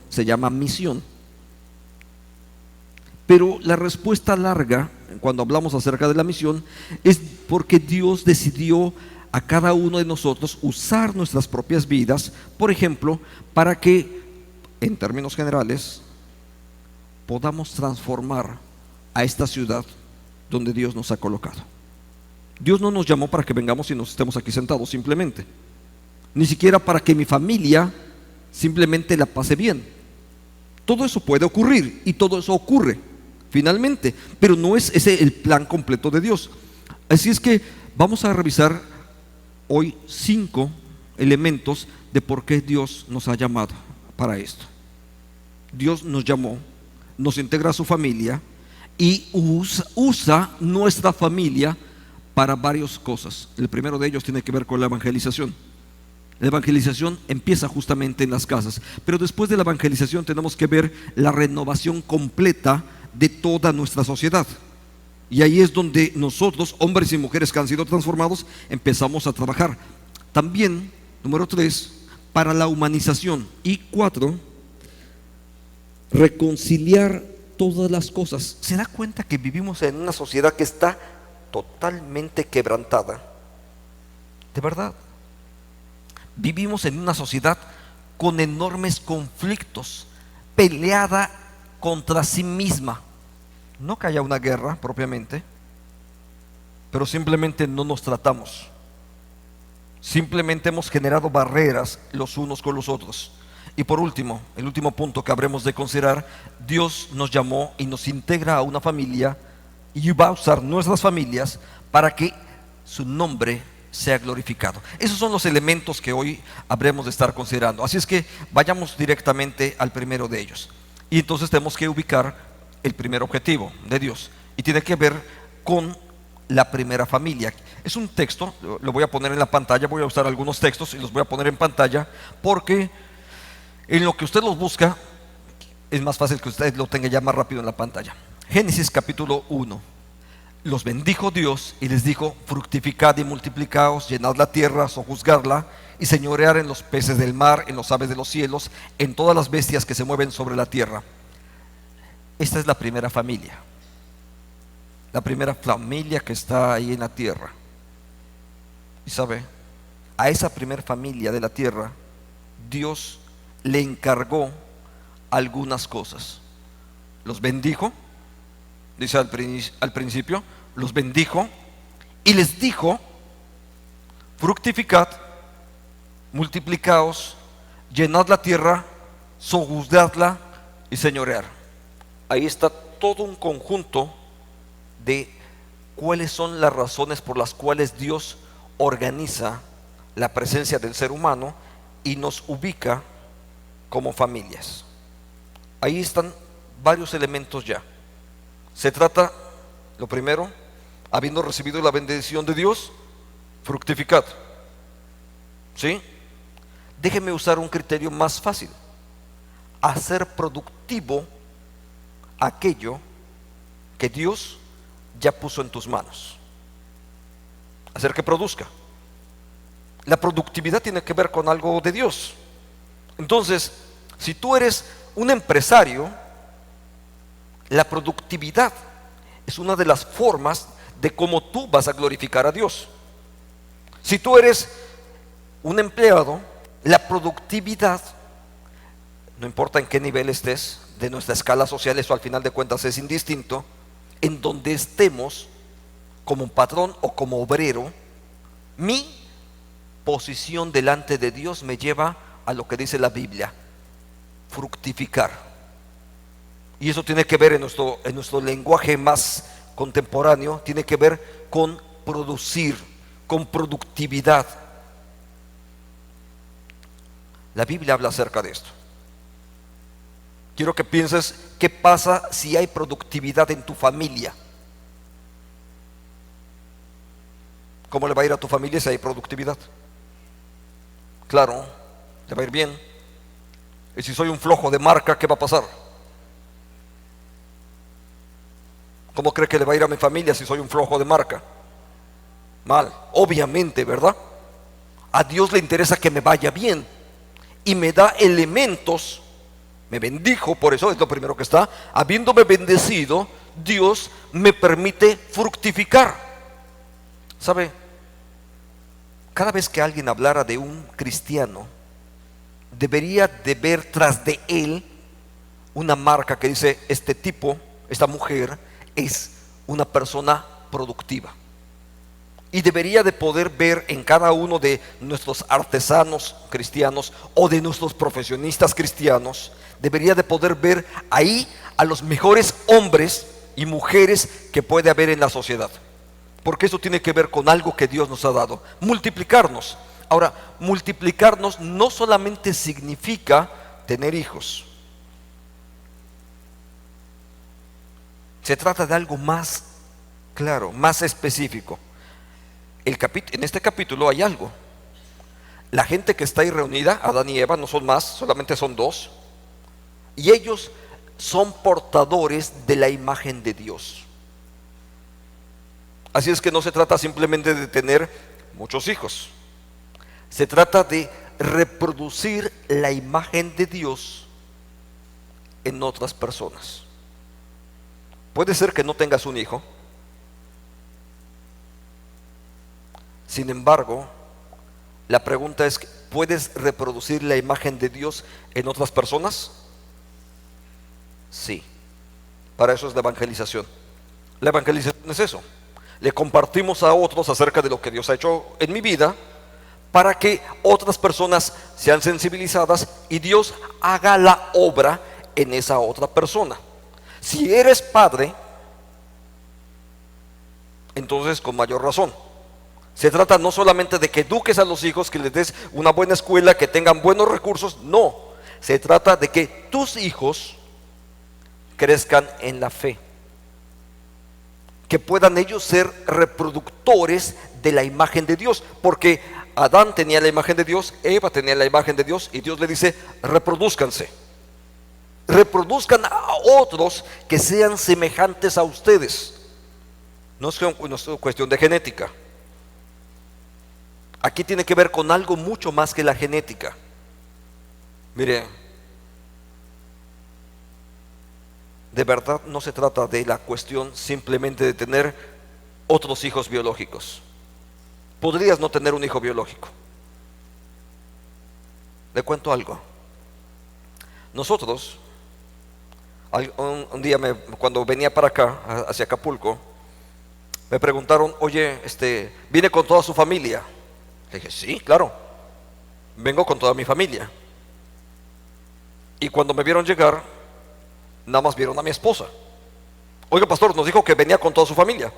se llama misión. Pero la respuesta larga, cuando hablamos acerca de la misión, es porque Dios decidió a cada uno de nosotros usar nuestras propias vidas, por ejemplo, para que, en términos generales, podamos transformar a esta ciudad donde Dios nos ha colocado. Dios no nos llamó para que vengamos y nos estemos aquí sentados simplemente, ni siquiera para que mi familia simplemente la pase bien. Todo eso puede ocurrir y todo eso ocurre finalmente, pero no es ese el plan completo de Dios. Así es que vamos a revisar hoy 5 elementos de por qué Dios nos ha llamado para esto. Dios nos llamó, nos integra a su familia y usa nuestra familia para varias cosas. El primero de ellos tiene que ver con la evangelización. La evangelización empieza justamente en las casas, pero después de la evangelización tenemos que ver la renovación completa de toda nuestra sociedad. Y ahí es donde nosotros, hombres y mujeres que han sido transformados, empezamos a trabajar. También, número 3, para la humanización. Y 4, reconciliar todas las cosas. ¿Se da cuenta que vivimos en una sociedad que está totalmente quebrantada? De verdad. Vivimos en una sociedad con enormes conflictos, peleada contra sí misma. No que haya una guerra propiamente, pero simplemente no nos tratamos. Simplemente hemos generado barreras los unos con los otros. Y por último, el último punto que habremos de considerar: Dios nos llamó y nos integra a una familia y va a usar nuestras familias para que su nombre sea glorificado. Esos son los elementos que hoy habremos de estar considerando. Así es que vayamos directamente al primero de ellos. Y entonces tenemos que ubicar el primer objetivo de Dios, y tiene que ver con la primera familia. Es un texto, lo voy a poner en la pantalla. Voy a usar algunos textos y los voy a poner en pantalla, porque en lo que usted los busca es más fácil que usted lo tenga ya más rápido en la pantalla. Génesis capítulo 1. Los bendijo Dios y les dijo: fructificad y multiplicaos, llenad la tierra, sojuzgadla y señorear en los peces del mar, en las aves de los cielos, en todas las bestias que se mueven sobre la tierra. Esta es la primera familia, la primera familia que está ahí en la tierra. Y sabe, a esa primera familia de la tierra Dios le encargó algunas cosas. Los bendijo, dice al principio, los bendijo y les dijo: fructificad, multiplicaos, llenad la tierra, sojuzgadla y señorear. Ahí está todo un conjunto de cuáles son las razones por las cuales Dios organiza la presencia del ser humano y nos ubica como familias. Ahí están varios elementos ya. Se trata, lo primero, habiendo recibido la bendición de Dios, fructificad. ¿Sí? Déjeme usar un criterio más fácil: hacer productivo aquello que Dios ya puso en tus manos. Hacer que produzca. La productividad tiene que ver con algo de Dios. Entonces, si tú eres un empresario, la productividad es una de las formas de cómo tú vas a glorificar a Dios. Si tú eres un empleado, la productividad, no importa en qué nivel estés de nuestra escala social, eso al final de cuentas es indistinto, en donde estemos como patrón o como obrero, mi posición delante de Dios me lleva a lo que dice la Biblia: fructificar. Y eso tiene que ver en nuestro lenguaje más contemporáneo, tiene que ver con producir, con productividad. La Biblia habla acerca de esto. Quiero que pienses qué pasa si hay productividad en tu familia. ¿Cómo le va a ir a tu familia si hay productividad? Claro, le va a ir bien. Y si soy un flojo de marca, ¿qué va a pasar? ¿Cómo cree que le va a ir a mi familia si soy un flojo de marca? Mal, obviamente, ¿verdad? A Dios le interesa que me vaya bien y me da elementos Me bendijo, por eso es lo primero que está. Habiéndome bendecido, Dios me permite fructificar. ¿Sabe? Cada vez que alguien hablara de un cristiano, debería de ver tras de él una marca que dice: este tipo, esta mujer es una persona productiva. Y debería de poder ver en cada uno de nuestros artesanos cristianos o de nuestros profesionistas cristianos, debería de poder ver ahí a los mejores hombres y mujeres que puede haber en la sociedad. Porque eso tiene que ver con algo que Dios nos ha dado: multiplicarnos. Ahora, multiplicarnos no solamente significa tener hijos. Se trata de algo más claro, más específico. En este capítulo hay algo. La gente que está ahí reunida, Adán y Eva, no son más, solamente son dos. Y ellos son portadores de la imagen de Dios. Así es que no se trata simplemente de tener muchos hijos. Se trata de reproducir la imagen de Dios en otras personas. Puede ser que no tengas un hijo. Sin embargo, la pregunta es: ¿puedes reproducir la imagen de Dios en otras personas? Sí. Para eso es la evangelización. La evangelización es eso. Le compartimos a otros acerca de lo que Dios ha hecho en mi vida, para que otras personas sean sensibilizadas y Dios haga la obra en esa otra persona. Si eres padre, entonces con mayor razón. Se trata no solamente de que eduques a los hijos, que les des una buena escuela, que tengan buenos recursos. No, se trata de que tus hijos crezcan en la fe, que puedan ellos ser reproductores de la imagen de Dios. Porque Adán tenía la imagen de Dios, Eva tenía la imagen de Dios, y Dios le dice: reproduzcanse, reproduzcan a otros que sean semejantes a ustedes. No es cuestión de genética. Aquí tiene que ver con algo mucho más que la genética. Mire, de verdad no se trata de la cuestión simplemente de tener otros hijos biológicos. Podrías no tener un hijo biológico. Le cuento algo. Nosotros, un día cuando venía para acá, hacia Acapulco, me preguntaron: oye, ¿viene con toda su familia? Le dije: sí, claro, vengo con toda mi familia. Y cuando me vieron llegar, nada más vieron a mi esposa. Oiga, pastor, nos dijo que venía con toda su familia.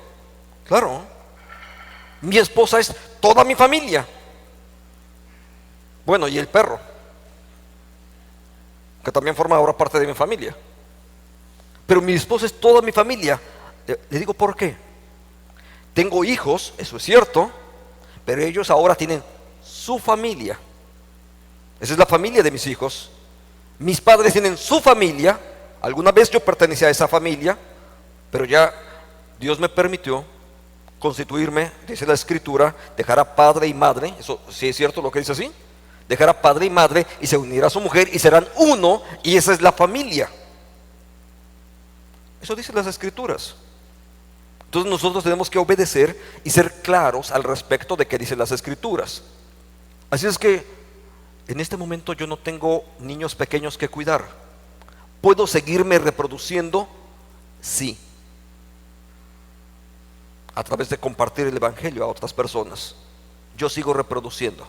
Claro, mi esposa es toda mi familia. Bueno, y el perro, que también forma ahora parte de mi familia. Pero mi esposa es toda mi familia. Le digo: ¿por qué? Tengo hijos, eso es cierto, pero ellos ahora tienen su familia. Esa es la familia de mis hijos. Mis padres tienen su familia. Alguna vez yo pertenecía a esa familia, pero ya Dios me permitió constituirme, dice la escritura, dejar a padre y madre. Eso sí es cierto lo que dice así. Dejar a padre y madre y se unirá a su mujer y serán uno, y esa es la familia. Eso dicen las escrituras. Entonces nosotros tenemos que obedecer y ser claros al respecto de qué dicen las escrituras. Así es que en este momento yo no tengo niños pequeños que cuidar. ¿Puedo seguirme reproduciendo? Sí. A través de compartir el evangelio a otras personas. Yo sigo reproduciendo.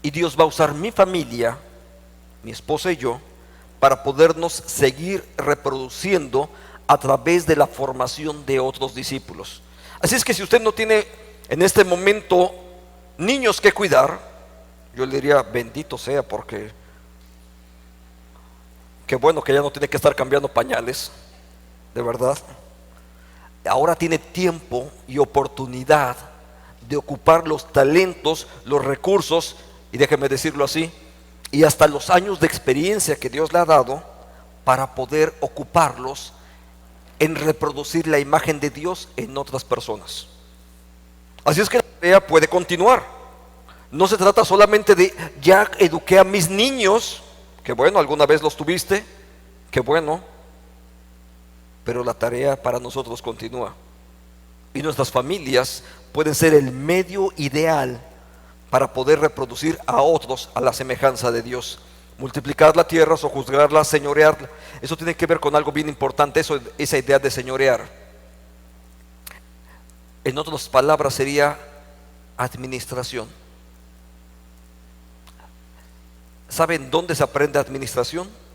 Y Dios va a usar mi familia, mi esposa y yo, para podernos seguir reproduciendo a través de la formación de otros discípulos. Así es que si usted no tiene en este momento niños que cuidar, yo le diría: bendito sea, porque qué bueno que ya no tiene que estar cambiando pañales, de verdad. Ahora tiene tiempo y oportunidad de ocupar los talentos, los recursos, y déjeme decirlo así, y hasta los años de experiencia que Dios le ha dado, para poder ocuparlos en reproducir la imagen de Dios en otras personas. Así es que la tarea puede continuar. No se trata solamente de: ya eduqué a mis niños, que bueno, alguna vez los tuviste, qué bueno, pero la tarea para nosotros continúa. Y nuestras familias pueden ser el medio ideal para poder reproducir a otros a la semejanza de Dios. Multiplicar la tierra, sojuzgarla, señorearla. Eso tiene que ver con algo bien importante, esa idea de señorear. En otras palabras sería administración. ¿Saben dónde se aprende administración?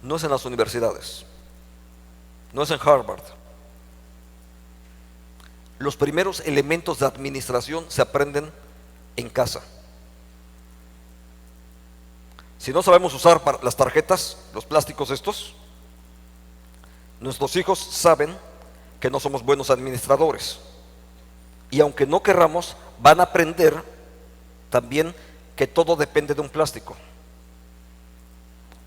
No es en las universidades, no es en Harvard. Los primeros elementos de administración se aprenden en casa. Si no sabemos usar las tarjetas, los plásticos estos, nuestros hijos saben que no somos buenos administradores. Y aunque no querramos, van a aprender también que todo depende de un plástico.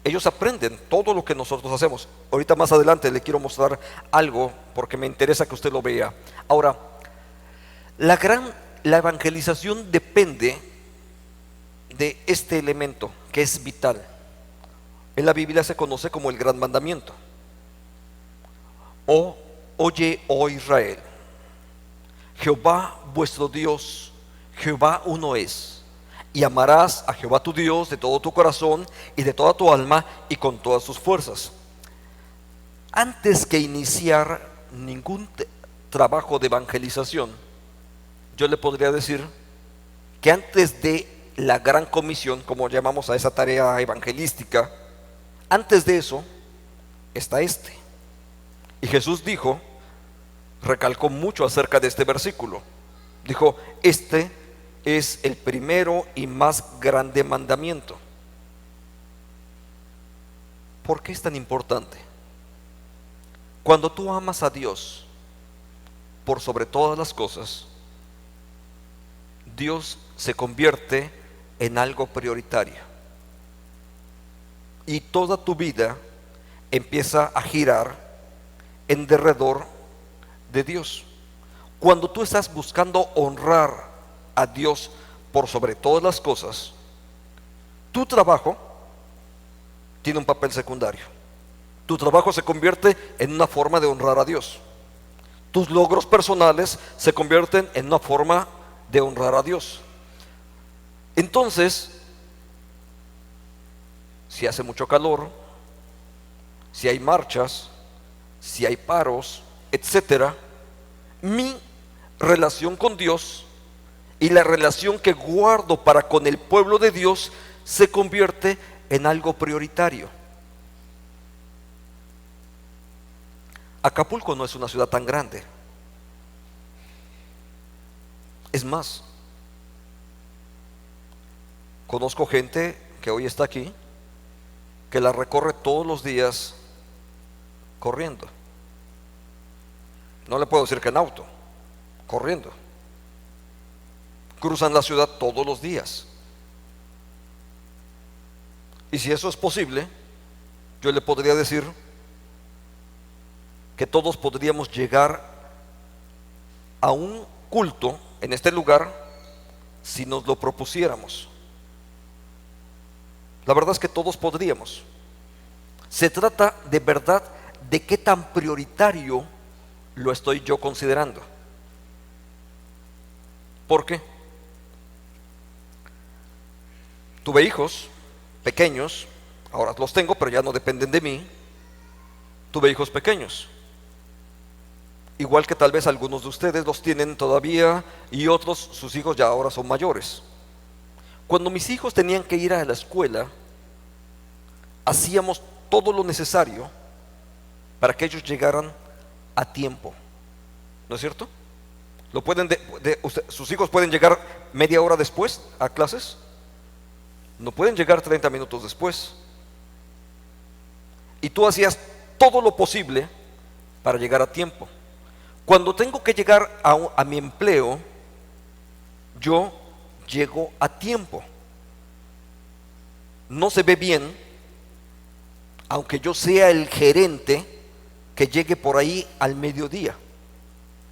Ellos aprenden todo lo que nosotros hacemos. Ahorita más adelante le quiero mostrar algo porque me interesa que usted lo vea. Ahora, la evangelización depende de este elemento que es vital. En la Biblia se conoce como el gran mandamiento. Oye, oh Israel, Jehová vuestro Dios, Jehová uno es. Y amarás a Jehová tu Dios de todo tu corazón y de toda tu alma y con todas tus fuerzas. Antes que iniciar ningún trabajo de evangelización, yo le podría decir que antes de la gran comisión, como llamamos a esa tarea evangelística, antes de eso está este. Y Jesús dijo, recalcó mucho acerca de este versículo. Dijo, este es el primero y más grande mandamiento. ¿Por qué es tan importante? Cuando tú amas a Dios por sobre todas las cosas, Dios se convierte en algo prioritario. Y toda tu vida empieza a girar en derredor de Dios. Cuando tú estás buscando honrar a Dios por sobre todas las cosas, tu trabajo tiene un papel secundario. Tu trabajo se convierte en una forma de honrar a Dios. Tus logros personales se convierten en una forma de honrar a Dios. Entonces, si hace mucho calor, si hay marchas, si hay paros, etcétera, mi relación con Dios y la relación que guardo para con el pueblo de Dios se convierte en algo prioritario. Acapulco no es una ciudad tan grande. Es más, conozco gente que hoy está aquí que la recorre todos los días corriendo. No le puedo decir que en auto, corriendo. Cruzan la ciudad todos los días. Y si eso es posible, yo le podría decir que todos podríamos llegar a un culto en este lugar si nos lo propusiéramos. La verdad es que todos podríamos. Se trata de verdad de qué tan prioritario lo estoy yo considerando. ¿Por qué? Tuve hijos pequeños, ahora los tengo, pero ya no dependen de mí. Tuve hijos pequeños, igual que tal vez algunos de ustedes los tienen todavía y otros, sus hijos ya ahora son mayores. Cuando mis hijos tenían que ir a la escuela, hacíamos todo lo necesario para que ellos llegaran a tiempo, ¿no es cierto? Sus hijos pueden llegar media hora después a clases, no pueden llegar 30 minutos después. Y tú hacías todo lo posible para llegar a tiempo. Cuando tengo que llegar a mi empleo, yo llego a tiempo. No se ve bien, aunque yo sea el gerente, que llegue por ahí al mediodía.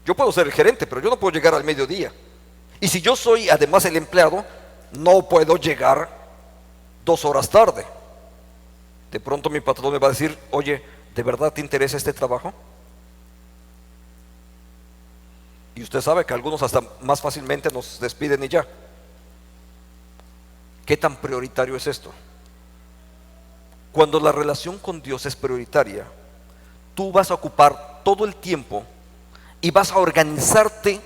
Yo puedo ser el gerente, pero yo no puedo llegar al mediodía. Y si yo soy además el empleado, no puedo llegar 2 horas tarde. De pronto mi patrón me va a decir, oye, ¿de verdad te interesa este trabajo? Y usted sabe que algunos hasta más fácilmente nos despiden y ya. ¿Qué tan prioritario es esto? Cuando la relación con Dios es prioritaria, tú vas a ocupar todo el tiempo y vas a organizarte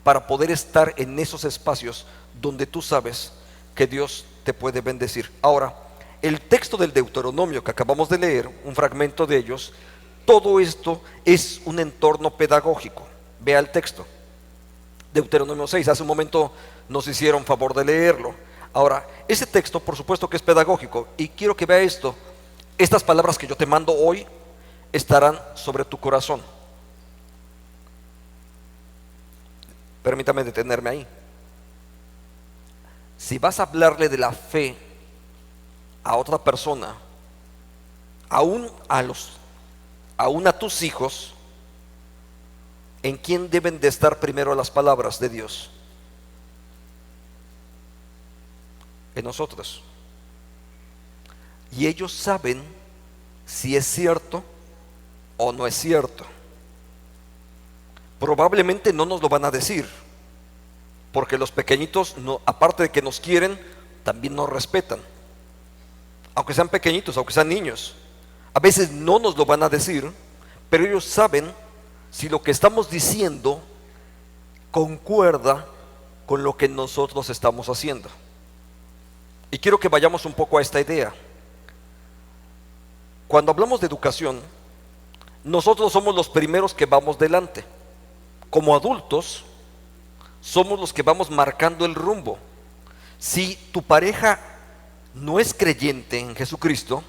para poder estar en esos espacios donde tú sabes que Dios te puede bendecir. Ahora, el texto del Deuteronomio que acabamos de leer, un fragmento de ellos, todo esto es un entorno pedagógico. Vea el texto, Deuteronomio 6, hace un momento nos hicieron favor de leerlo. Ahora, ese texto por supuesto que es pedagógico, y quiero que vea esto. Estas palabras que yo te mando hoy estarán sobre tu corazón. Permítame detenerme ahí. Si vas a hablarle de la fe a otra persona, aún a tus hijos, ¿en quién deben de estar primero las palabras de Dios? En nosotros. Y ellos saben si es cierto o no es cierto. Probablemente no nos lo van a decir, porque los pequeñitos, no, aparte de que nos quieren, también nos respetan. Aunque sean pequeñitos, aunque sean niños, a veces no nos lo van a decir, pero ellos saben si lo que estamos diciendo concuerda con lo que nosotros estamos haciendo. Y quiero que vayamos un poco a esta idea. Cuando hablamos de educación, nosotros somos los primeros que vamos delante. Como adultos, somos los que vamos marcando el rumbo. Si tu pareja no es creyente en Jesucristo,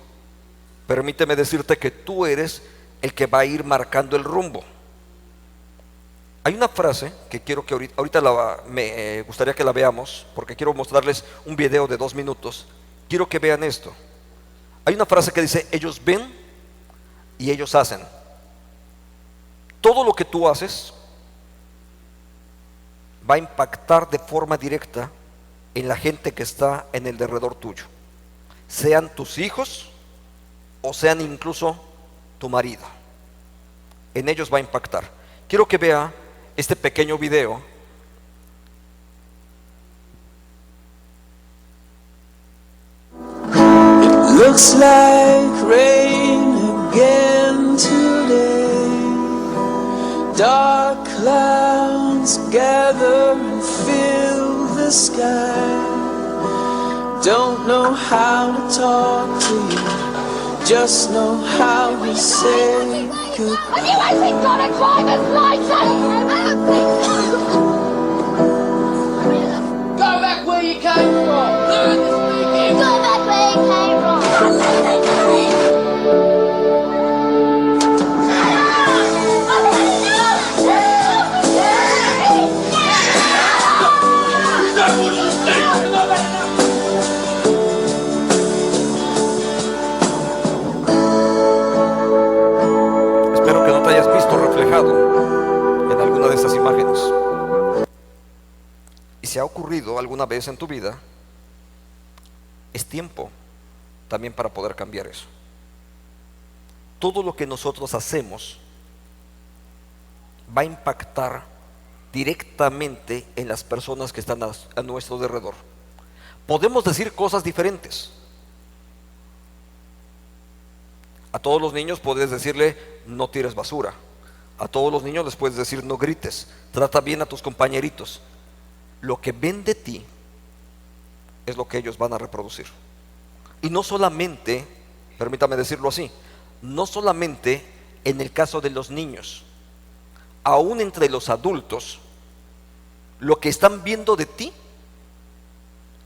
permíteme decirte que tú eres el que va a ir marcando el rumbo. Hay una frase que quiero que ahorita me gustaría que la veamos, porque quiero mostrarles un video de 2 minutos. Quiero que vean esto. Hay una frase que dice: ellos ven y ellos hacen. Todo lo que tú haces va a impactar de forma directa en la gente que está en el derredor tuyo, sean tus hijos o sean incluso tu marido. En ellos va a impactar. Quiero que vea este pequeño video. It looks like rain again today. Dark clouds gather and fill the sky. Don't know how to talk to you, just know how to say goodbye. And you ain't got a driver's license! Go back where you came from. Learn to speak English. Go back where you came from! Espero que no te hayas visto reflejado en alguna de estas imágenes. Y si ha ocurrido alguna vez en tu vida, es tiempo también para poder cambiar eso. Todo lo que nosotros hacemos va a impactar directamente en las personas que están a nuestro alrededor. Podemos decir cosas diferentes. A todos los niños puedes decirle: no tires basura. A todos los niños les puedes decir: no grites, trata bien a tus compañeritos. Lo que ven de ti es lo que ellos van a reproducir. Y no solamente, permítame decirlo así, no solamente en el caso de los niños, aún entre los adultos, lo que están viendo de ti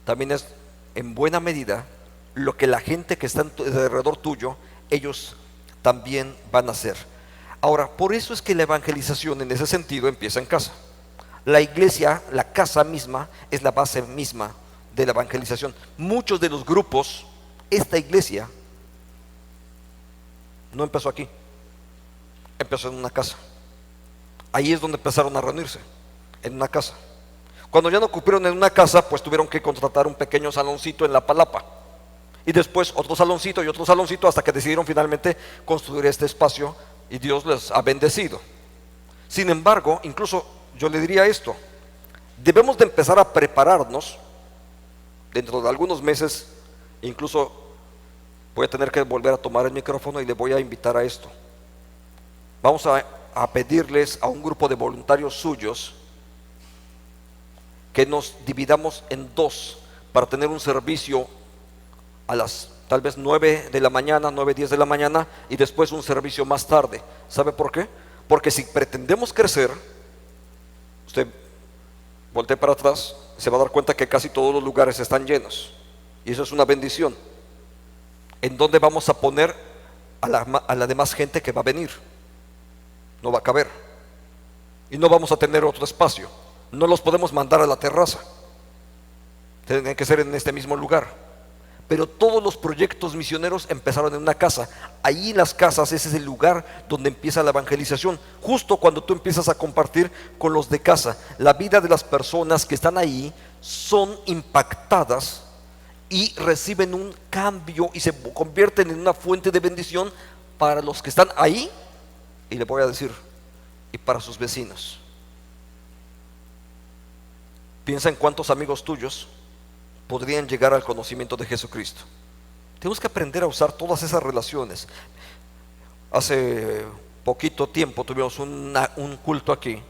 también es en buena medida lo que la gente que está alrededor tuyo, ellos también van a hacer. Ahora, por eso es que la evangelización en ese sentido empieza en casa. La iglesia, la casa misma, es la base misma de la evangelización. Muchos de los grupos, esta iglesia no empezó aquí, empezó en una casa. Ahí es donde empezaron a reunirse, en una casa. Cuando ya no ocupieron en una casa, pues tuvieron que contratar un pequeño saloncito en la palapa. Y después otro saloncito y otro saloncito hasta que decidieron finalmente construir este espacio y Dios les ha bendecido. Sin embargo, incluso yo le diría esto: debemos de empezar a prepararnos dentro de algunos meses. Incluso voy a tener que volver a tomar el micrófono y le voy a invitar a esto. Vamos a pedirles a un grupo de voluntarios suyos que nos dividamos en dos para tener un servicio a las tal vez 9 de la mañana, 9:10 de la mañana, y después un servicio más tarde. ¿Sabe por qué? Porque si pretendemos crecer, usted voltee para atrás, se va a dar cuenta que casi todos los lugares están llenos, y eso es una bendición. ¿En dónde vamos a poner a la demás gente que va a venir? No va a caber, y no vamos a tener otro espacio. No los podemos mandar a la terraza, tienen que ser en este mismo lugar. Pero todos los proyectos misioneros empezaron en una casa. Ahí en las casas, ese es el lugar donde empieza la evangelización. Justo cuando tú empiezas a compartir con los de casa, la vida de las personas que están ahí son impactadas y reciben un cambio y se convierten en una fuente de bendición para los que están ahí, y le voy a decir, y para sus vecinos. Piensa en cuántos amigos tuyos podrían llegar al conocimiento de Jesucristo. Tenemos que aprender a usar todas esas relaciones. Hace poquito tiempo tuvimos un culto aquí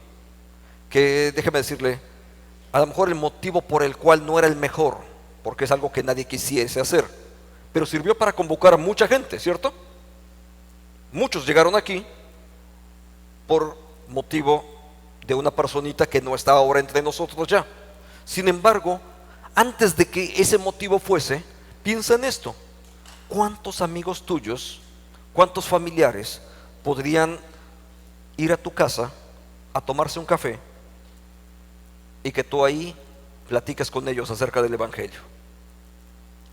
que, déjeme decirle, a lo mejor el motivo por el cual no era el mejor, porque es algo que nadie quisiese hacer, pero sirvió para convocar a mucha gente, ¿cierto? Muchos llegaron aquí por motivo de una personita que no está ahora entre nosotros ya. Sin embargo, antes de que ese motivo fuese, piensa en esto: ¿cuántos amigos tuyos, cuántos familiares podrían ir a tu casa a tomarse un café y que tú ahí platiques con ellos acerca del evangelio?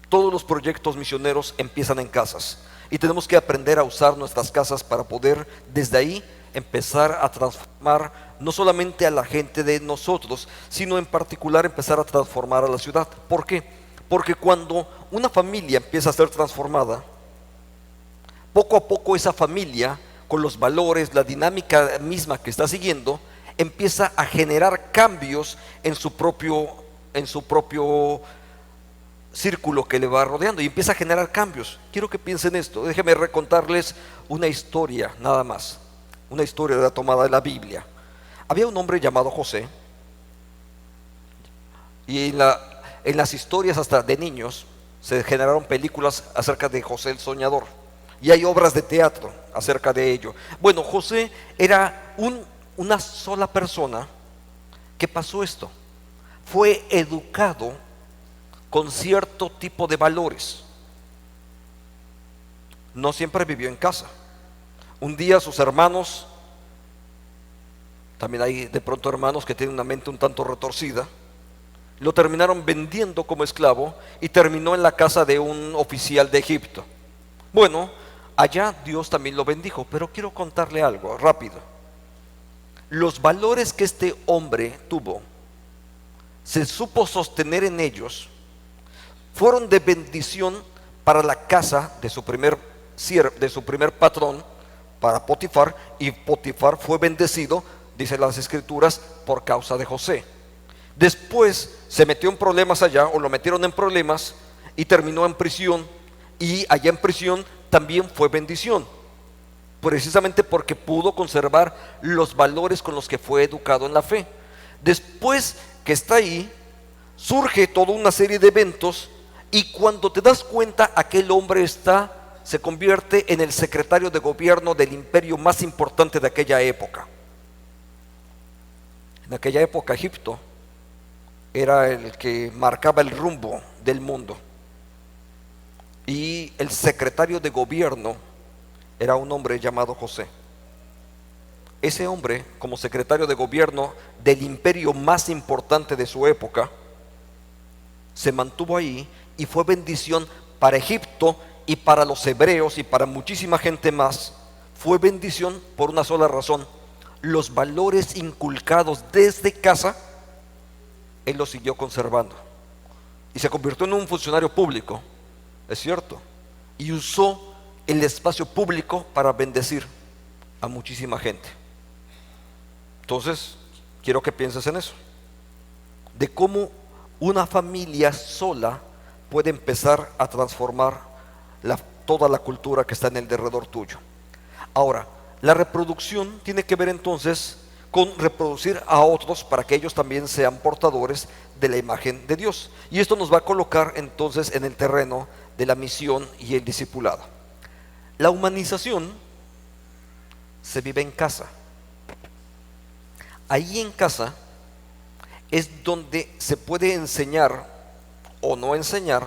Todos los proyectos misioneros empiezan en casas, y tenemos que aprender a usar nuestras casas para poder desde ahí empezar a transformar no solamente a la gente de nosotros, sino en particular empezar a transformar a la ciudad. ¿Por qué? Porque cuando una familia empieza a ser transformada, poco a poco esa familia, con los valores, la dinámica misma que está siguiendo, empieza a generar cambios en su propio círculo que le va rodeando, y empieza a generar cambios. Quiero que piensen esto. Déjenme recontarles una historia nada más, una historia tomada de la Biblia. Había un hombre llamado José, y en las historias hasta de niños se generaron películas acerca de José el soñador, y hay obras de teatro acerca de ello. Bueno, José era una sola persona que pasó esto. Fue educado con cierto tipo de valores. No siempre vivió en casa. Un día sus hermanos, también hay de pronto hermanos que tienen una mente un tanto retorcida, lo terminaron vendiendo como esclavo y terminó en la casa de un oficial de Egipto. Bueno, allá Dios también lo bendijo, pero quiero contarle algo rápido. Los valores que este hombre tuvo, se supo sostener en ellos, fueron de bendición para la casa de su primer patrón, para Potifar, y Potifar fue bendecido, dicen las escrituras, por causa de José. Después se metió en problemas allá, o lo metieron en problemas, y terminó en prisión, y allá en prisión también fue bendición, precisamente porque pudo conservar los valores con los que fue educado en la fe. Después que está ahí, surge toda una serie de eventos, y cuando te das cuenta, aquel hombre se convierte en el secretario de gobierno del imperio más importante de aquella época. En aquella época Egipto era el que marcaba el rumbo del mundo, y el secretario de gobierno era un hombre llamado José. Ese hombre, como secretario de gobierno del imperio más importante de su época, se mantuvo ahí y fue bendición para Egipto y para los hebreos y para muchísima gente más. Fue bendición por una sola razón: los valores inculcados desde casa, él los siguió conservando y se convirtió en un funcionario público, es cierto, y usó el espacio público para bendecir a muchísima gente. Entonces, quiero que pienses en eso, de cómo una familia sola puede empezar a transformar toda la cultura que está en el derredor tuyo. Ahora, la reproducción tiene que ver entonces con reproducir a otros para que ellos también sean portadores de la imagen de Dios. Y esto nos va a colocar entonces en el terreno de la misión y el discipulado. La humanización se vive en casa. Ahí en casa es donde se puede enseñar o no enseñar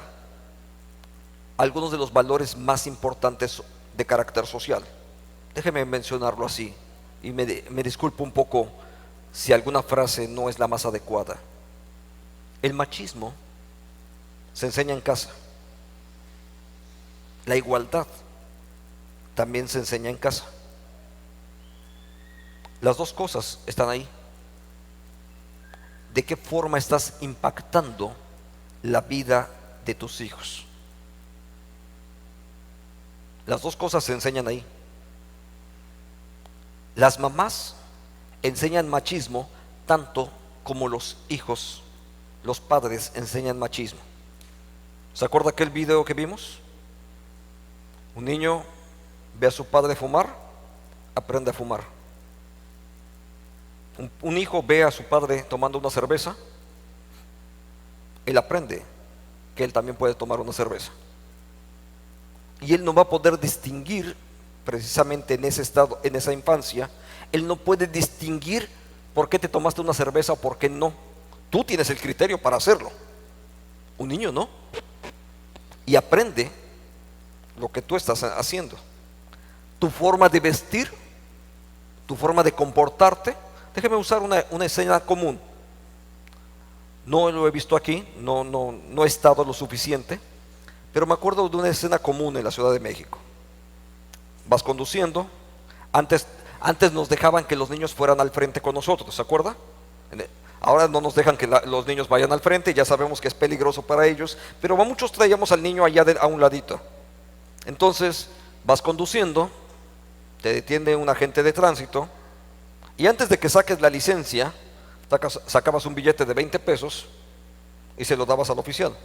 algunos de los valores más importantes de carácter social. Déjeme mencionarlo así, y me disculpo un poco si alguna frase no es la más adecuada. El machismo se enseña en casa. La igualdad también se enseña en casa. Las dos cosas están ahí. ¿De qué forma estás impactando la vida de tus hijos? Las dos cosas se enseñan ahí. Las mamás enseñan machismo tanto como los hijos, los padres enseñan machismo. ¿Se acuerda aquel video que vimos? Un niño ve a su padre fumar, aprende a fumar. Un hijo ve a su padre tomando una cerveza, él aprende que él también puede tomar una cerveza. Y él no va a poder distinguir, precisamente en ese estado, en esa infancia, él no puede distinguir por qué te tomaste una cerveza o por qué no. Tú tienes el criterio para hacerlo, un niño no. Y aprende lo que tú estás haciendo. Tu forma de vestir, tu forma de comportarte. Déjeme usar una escena común. No lo he visto aquí, no he estado lo suficiente, pero me acuerdo de una escena común en la Ciudad de México. Vas conduciendo, antes nos dejaban que los niños fueran al frente con nosotros, ¿se acuerda? Ahora no nos dejan que los niños vayan al frente, ya sabemos que es peligroso para ellos, pero muchos traíamos al niño allá a un ladito. Entonces vas conduciendo, te detiene un agente de tránsito, y antes de que saques la licencia, sacabas un billete de 20 pesos y se lo dabas al oficial.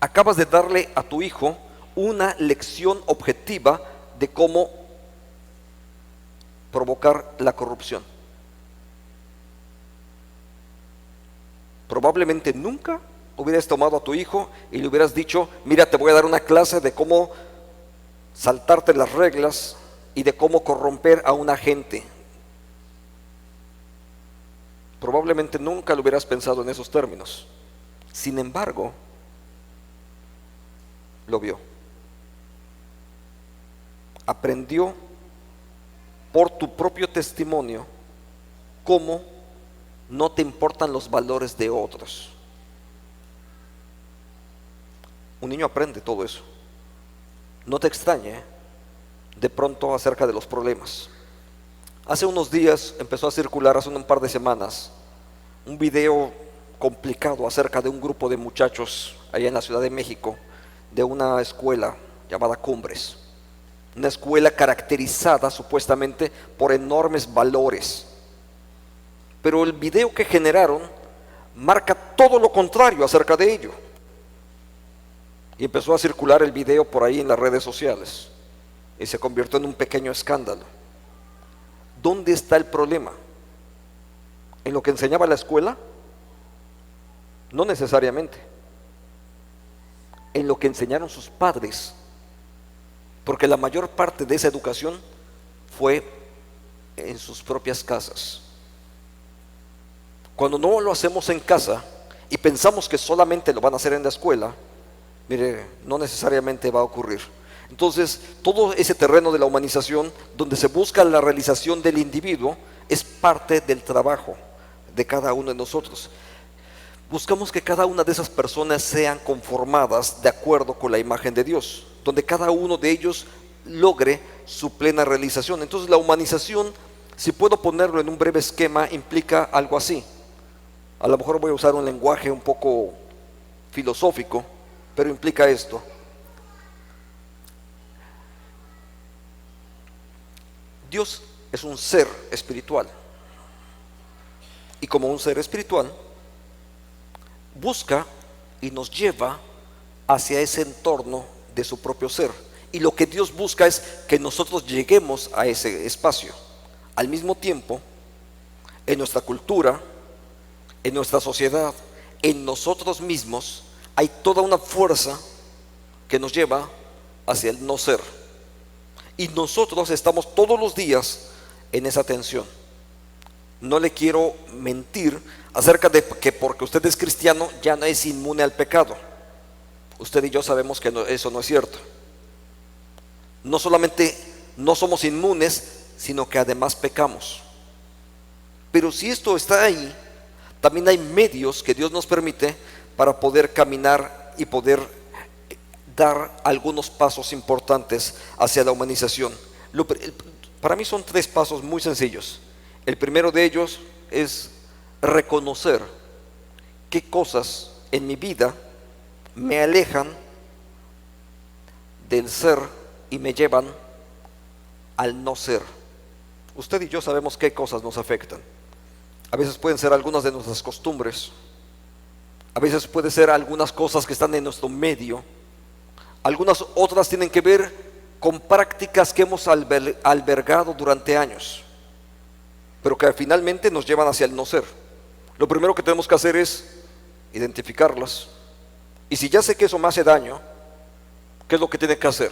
Acabas de darle a tu hijo una lección objetiva de cómo provocar la corrupción. Probablemente nunca hubieras tomado a tu hijo y le hubieras dicho: mira, te voy a dar una clase de cómo saltarte las reglas y de cómo corromper a una gente. Probablemente nunca lo hubieras pensado en esos términos. Sin embargo, lo vio. Aprendió por tu propio testimonio cómo no te importan los valores de otros. Un niño aprende todo eso. No te extrañe de pronto acerca de los problemas. Hace unos días empezó a circular, hace un par de semanas, un video complicado acerca de un grupo de muchachos allá en la Ciudad de México, de una escuela llamada Cumbres, una escuela caracterizada supuestamente por enormes valores, pero el video que generaron marca todo lo contrario acerca de ello, y empezó a circular el video por ahí en las redes sociales y se convirtió en un pequeño escándalo. ¿Dónde está el problema? ¿En lo que enseñaba la escuela? No necesariamente. En lo que enseñaron sus padres, porque la mayor parte de esa educación fue en sus propias casas. Cuando no lo hacemos en casa y pensamos que solamente lo van a hacer en la escuela, mire, no necesariamente va a ocurrir. Entonces, todo ese terreno de la humanización, donde se busca la realización del individuo, es parte del trabajo de cada uno de nosotros. Buscamos que cada una de esas personas sean conformadas de acuerdo con la imagen de Dios, donde cada uno de ellos logre su plena realización. Entonces, la humanización, si puedo ponerlo en un breve esquema, implica algo así. A lo mejor voy a usar un lenguaje un poco filosófico, pero implica esto. Dios es un ser espiritual. Y como un ser espiritual, busca y nos lleva hacia ese entorno de su propio ser. Y lo que Dios busca es que nosotros lleguemos a ese espacio. Al mismo tiempo, en nuestra cultura, en nuestra sociedad, en nosotros mismos, hay toda una fuerza que nos lleva hacia el no ser. Y nosotros estamos todos los días en esa tensión. No le quiero mentir acerca de que porque usted es cristiano ya no es inmune al pecado. Usted y yo sabemos que eso no es cierto. No solamente no somos inmunes, sino que además pecamos. Pero si esto está ahí, también hay medios que Dios nos permite para poder caminar y poder dar algunos pasos importantes hacia la humanización. Para mí son 3 pasos muy sencillos. El primero de ellos es reconocer qué cosas en mi vida me alejan del ser y me llevan al no ser. Usted y yo sabemos qué cosas nos afectan. A veces pueden ser algunas de nuestras costumbres, a veces puede ser algunas cosas que están en nuestro medio, algunas otras tienen que ver con prácticas que hemos albergado durante años, pero que finalmente nos llevan hacia el no ser. Lo primero que tenemos que hacer es identificarlas. Y si ya sé que eso me hace daño, ¿qué es lo que tiene que hacer?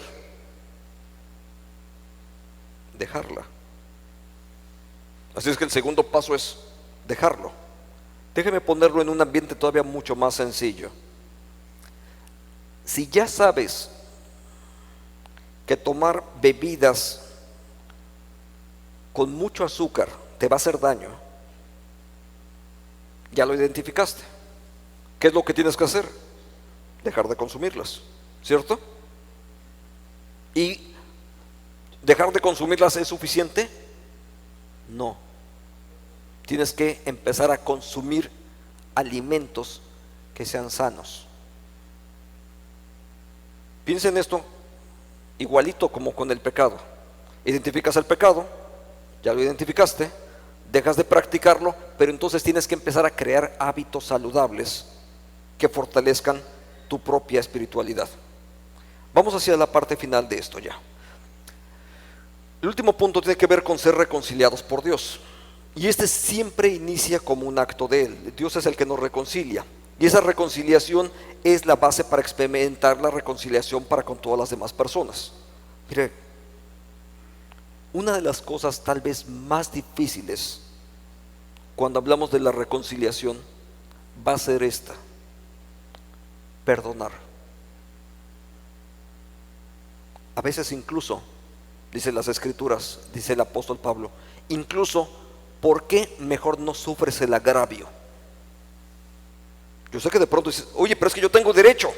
Dejarla. Así es que el segundo paso es dejarlo. Déjeme ponerlo en un ambiente todavía mucho más sencillo. Si ya sabes que tomar bebidas con mucho azúcar te va a hacer daño, ya lo identificaste. ¿Qué es lo que tienes que hacer? Dejar de consumirlas, ¿cierto? ¿Y dejar de consumirlas es suficiente? No. Tienes que empezar a consumir alimentos que sean sanos. Piensa en esto igualito como con el pecado. Identificas el pecado, ya lo identificaste, dejas de practicarlo, pero entonces tienes que empezar a crear hábitos saludables que fortalezcan tu propia espiritualidad. Vamos hacia la parte final de esto ya. El último punto tiene que ver con ser reconciliados por Dios. Y este siempre inicia como un acto de Él. Dios es el que nos reconcilia. Y esa reconciliación es la base para experimentar la reconciliación para con todas las demás personas. Mire, una de las cosas tal vez más difíciles cuando hablamos de la reconciliación va a ser esta: perdonar. A veces incluso, dicen las Escrituras, dice el apóstol Pablo, incluso, ¿por qué mejor no sufres el agravio? Yo sé que de pronto dices, oye, pero es que yo tengo derecho.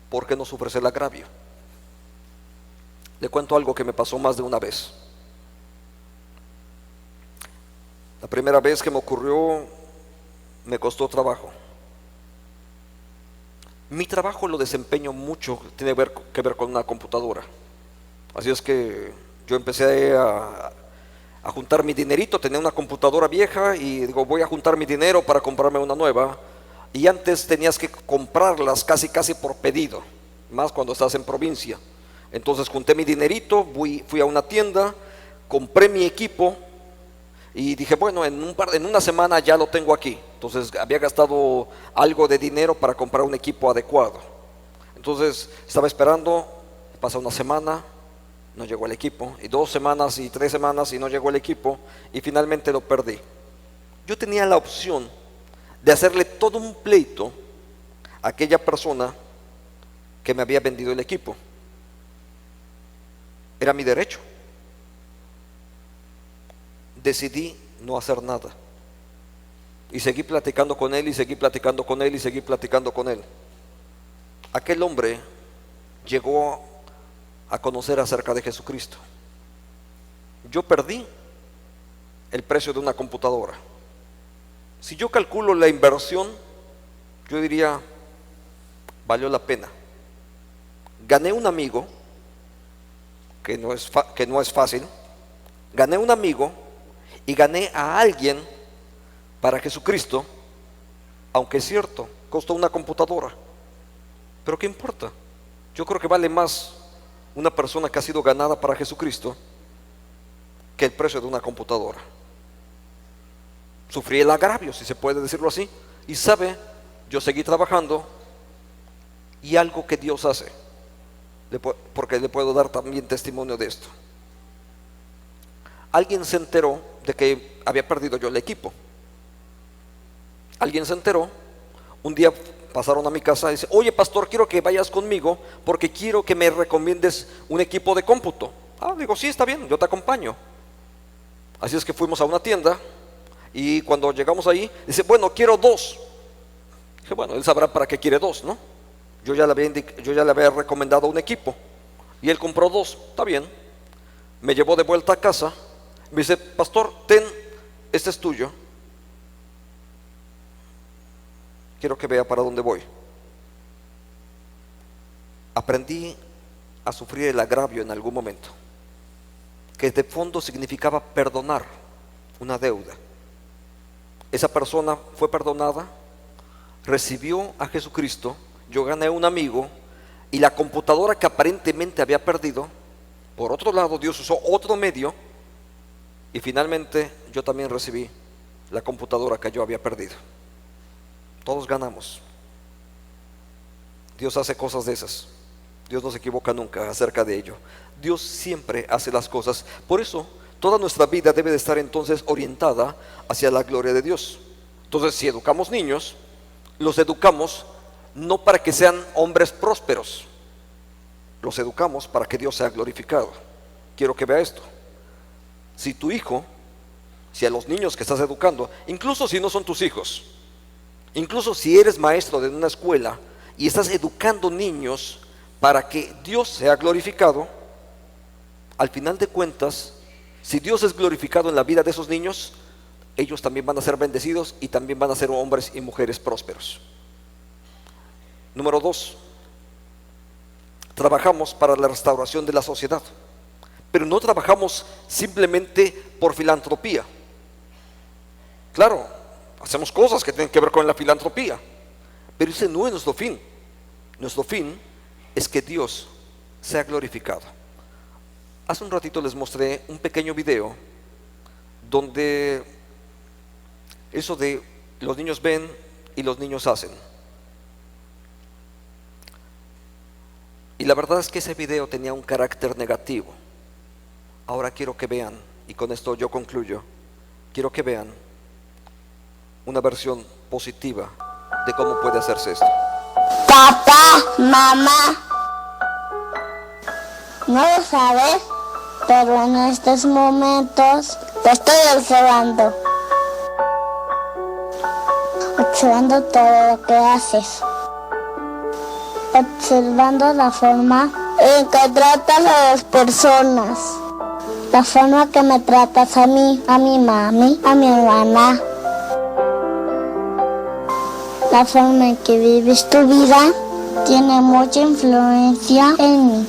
¿Por qué no sufres el agravio? Le cuento algo que me pasó más de una vez. La primera vez que me ocurrió me costó trabajo. Mi trabajo lo desempeño mucho, tiene que ver con una computadora. Así es que yo empecé a juntar mi dinerito. Tenía una computadora vieja y digo, voy a juntar mi dinero para comprarme una nueva. Y antes tenías que comprarlas casi por pedido, más cuando estás en provincia. Entonces junté mi dinerito, fui a una tienda, compré mi equipo y dije, bueno, en una semana ya lo tengo aquí. Entonces había gastado algo de dinero para comprar un equipo adecuado. Entonces estaba esperando, pasa una semana, no llegó el equipo, y 2 semanas y 3 semanas y no llegó el equipo, y finalmente lo perdí. Yo tenía la opción de hacerle todo un pleito a aquella persona que me había vendido el equipo. Era mi derecho. Decidí no hacer nada y seguí platicando con él, y seguí platicando con él, y seguí platicando con él. Aquel hombre llegó a conocer acerca de Jesucristo. Yo perdí el precio de una computadora. Si yo calculo la inversión, yo diría valió la pena. Gané un amigo, que no es fácil. Gané un amigo y gané a alguien para Jesucristo, aunque es cierto, costó una computadora. Pero ¿qué importa? Yo creo que vale más una persona que ha sido ganada para Jesucristo que el precio de una computadora. Sufrí el agravio, si se puede decirlo así, y sabe, yo seguí trabajando, y algo que Dios hace, porque le puedo dar también testimonio de esto. Alguien se enteró de que había perdido yo el equipo. Alguien se enteró, un día pasaron a mi casa y dice: oye, pastor, quiero que vayas conmigo porque quiero que me recomiendes un equipo de cómputo. Digo, sí, está bien, yo te acompaño. Así es que fuimos a una tienda, y cuando llegamos ahí, dice: bueno, quiero 2. Dije: bueno, él sabrá para qué quiere 2, ¿no? Yo ya le había recomendado un equipo, y él compró 2, está bien. Me llevó de vuelta a casa, me dice: pastor, ten, este es tuyo. Quiero que vea para dónde voy. Aprendí a sufrir el agravio en algún momento, que de fondo significaba perdonar una deuda. Esa persona fue perdonada, recibió a Jesucristo, yo gané un amigo, y la computadora que aparentemente había perdido, por otro lado Dios usó otro medio, y finalmente yo también recibí la computadora que yo había perdido. Todos ganamos. Dios hace cosas de esas. Dios no se equivoca nunca acerca de ello. Dios siempre hace las cosas. Por eso toda nuestra vida debe de estar entonces orientada hacia la gloria de Dios. Entonces, si educamos niños, los educamos no para que sean hombres prósperos, los educamos para que Dios sea glorificado. Quiero que vea esto. Si tu hijo, si a los niños que estás educando, incluso si no son tus hijos, incluso si eres maestro de una escuela y estás educando niños para que Dios sea glorificado, al final de cuentas, si Dios es glorificado en la vida de esos niños, ellos también van a ser bendecidos y también van a ser hombres y mujeres prósperos. Número 2, trabajamos para la restauración de la sociedad, pero no trabajamos simplemente por filantropía. Claro, hacemos cosas que tienen que ver con la filantropía, pero ese no es nuestro fin. Nuestro fin es que Dios sea glorificado. Hace un ratito les mostré un pequeño video donde eso de los niños ven y los niños hacen. Y la verdad es que ese video tenía un carácter negativo. Ahora quiero que vean, y con esto yo concluyo, quiero que vean una versión positiva de cómo puede hacerse esto. Papá, mamá, no lo sabes, pero en estos momentos te estoy observando todo lo que haces, observando la forma en que tratas a las personas, la forma que me tratas a mí, a mi mami, a mi hermana, la forma en que vives tu vida tiene mucha influencia en mí.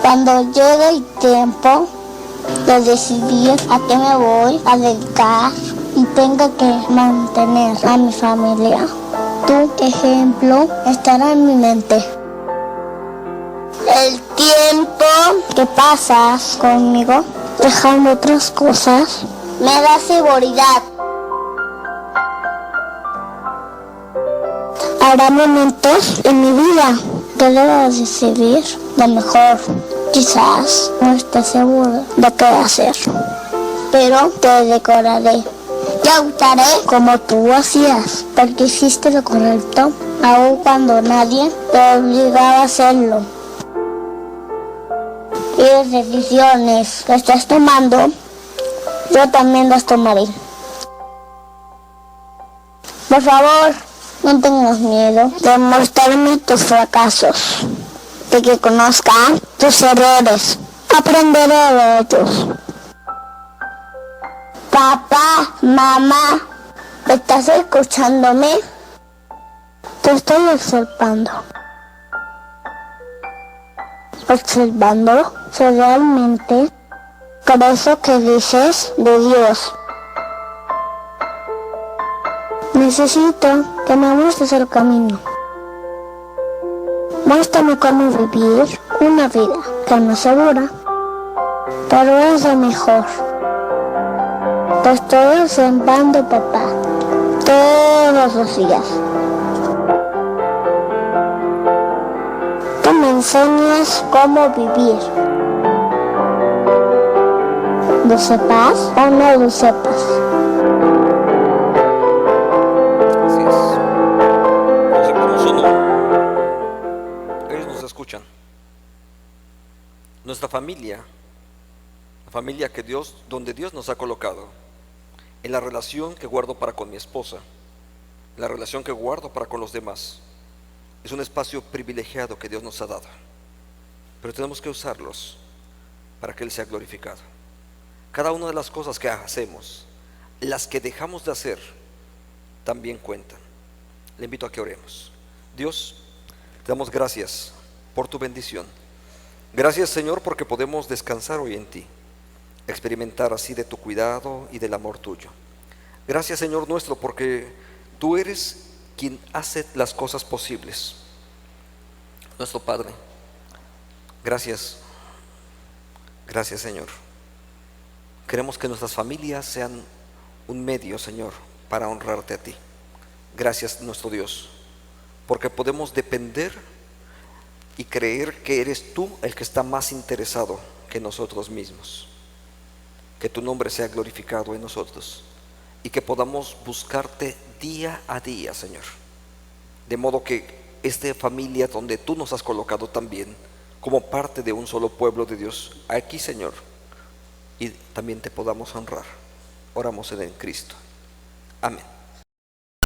Cuando llegue el tiempo de decidir a qué me voy a dedicar y tengo que mantener a mi familia, tu ejemplo estará en mi mente. El tiempo que pasas conmigo, dejando otras cosas, me da seguridad. Habrá momentos en mi vida que debo decidir lo mejor. Quizás no esté seguro de qué hacer, pero te decoraré y actuaré como tú hacías, porque hiciste lo correcto, aun cuando nadie te obligaba a hacerlo. Y las decisiones que estás tomando, yo también las tomaré. Por favor, no tengas miedo de mostrarme tus fracasos, de que conozca tus errores, aprenderé de ellos. Papá, mamá, ¿estás escuchándome? Te estoy observando. Observando si realmente crees lo que dices de Dios. Necesito que me muestres el camino. Muéstrame cómo vivir una vida que no es segura, pero es la mejor. Te estoy observando, papá, todos los días. Tú me enseñas cómo vivir. ¿Lo sepas o no lo sepas? Así es. Lo sepamos o no, ellos nos escuchan. Nuestra familia, la familia que Dios, donde Dios nos ha colocado, en la relación que guardo para con mi esposa, en la relación que guardo para con los demás, es un espacio privilegiado que Dios nos ha dado, pero tenemos que usarlos para que Él sea glorificado. Cada una de las cosas que hacemos, las que dejamos de hacer, también cuentan. Le invito a que oremos. Dios, te damos gracias por tu bendición. Gracias, Señor, porque podemos descansar hoy en ti, experimentar así de tu cuidado y del amor tuyo. Gracias, Señor nuestro, porque tú eres quien hace las cosas posibles. Nuestro Padre, gracias, gracias, Señor. Queremos que nuestras familias sean un medio, Señor, para honrarte a ti. Gracias, nuestro Dios, porque podemos depender y creer que eres tú el que está más interesado que nosotros mismos. Que tu nombre sea glorificado en nosotros y que podamos buscarte día a día, Señor. De modo que esta familia donde tú nos has colocado también, como parte de un solo pueblo de Dios, aquí, Señor, y también te podamos honrar. Oramos en Cristo. Amén.